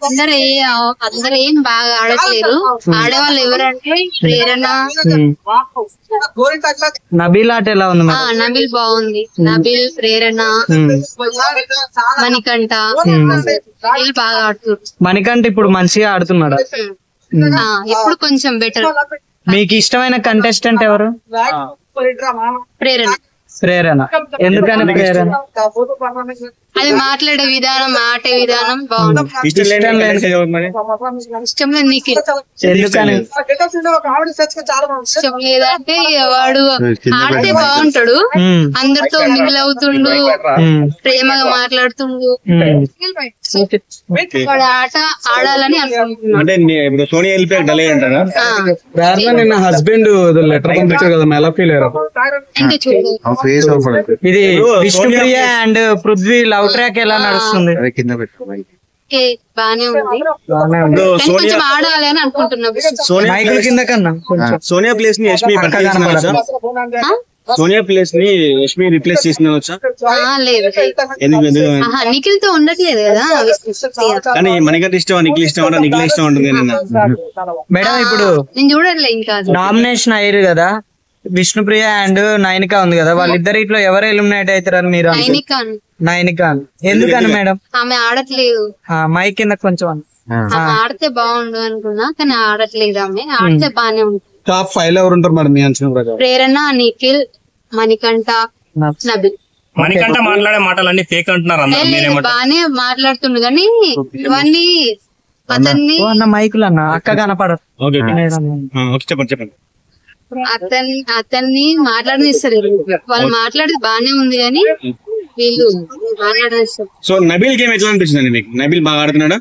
అందరూ ఏం బాగా ఆడట్లేరు. ఆడేవాళ్ళు ఎవరంటే ప్రేరణ, నబీల్ ఆట ఎలా ఉంది? నబీల్ బాగుంది. నబీల్, ప్రేరణ, మణికంఠ వీళ్ళు బాగా ఆడుతున్నారు. మణికంఠ ఇప్పుడు మంచిగా ఆడుతున్నాడా? ఇప్పుడు కొంచెం బెటర్. మీకు ఇష్టమైన కంటెస్టెంట్ ఎవరు? ప్రేరణ. ప్రేరణ ఎందుకని ప్రేరణ? అది మాట్లాడే విధానం, ఆటే విధానం బాగుంది. ఇష్టం లేదు నిఖిల్. ఎందుకని ఇష్టం లేదంటే వాడు ఆడితే బాగుంటాడు, అందరితో మిగిల్ అవుతుండు, ప్రేమగా మాట్లాడుతుండు. వాడు ఆట ఆడాలని అనుకుంటున్నాడు. సోనియా నిన్న హస్బెండ్ లెటర్ పంపించారు కదా, ఎలా ఫీల్ అయ్యారు? ఇంకా చూడు, ఇది Vishnupriya and Prithvi love track ఎలా నడుస్తుంది? బానే ఉంది, కొంచెం ఆడాలి అని అనుకుంటున్నా. మైకుల కింద కన్నా సోనియా ప్లేస్ ని యష్మి సోనియా ప్లేస్ ని యష్మి రిప్లేస్ చేసిన నిఖిల్ తో ఉండట్లేదు కదా. కానీ మణికంఠ ఇష్టం, నిఖిల్ ఇష్టం, నిఖిల్ ఇష్టం ఉంటుంది. మేడం ఇప్పుడు నేను చూడట్లే, ఇంకా నామినేషన్ అయ్యారు కదా, విష్ణుప్రియ అండ్ నయనిక ఉంది కదా, వాళ్ళిద్దరిట్లో ఎవరు ఎలిమినేట్ అవుతారని మీరు? నయనిక. ఎందుకని మేడం? ఆమె ఆడట్లేదు. మైక్ కింద కొంచెం ఆడితే బాగుండు అనుకున్నా, కానీ ఆడట్లేదు. ఆమె ఆడితే బానే ఉంటుంది. టాప్ 5 ఎవరు ఉంటారు మరి మీ అంచనా ప్రకారం? ప్రేరణ, నిఖిల్, మణికంఠ, నబీల్. మణికంఠ మాట్లాడే మాటలన్నీ ఫేక్ అంటున్నారు. బానే మాట్లాడుతుండు కానీ ఇవన్నీ అతన్ని మైకులు అన్న అక్క కనపడదు. చెప్పండి. అతన్ని మాట్లాడనిస్తారు. వాళ్ళు మాట్లాడేది బానే ఉంది కానీ వీళ్ళు మాట్లాడనిస్తారు. సో నబీల్ గేమ్ ఎట్లా అనిపిస్తుంది మీకు? నబీల్ బాగా ఆడుతున్నాడా?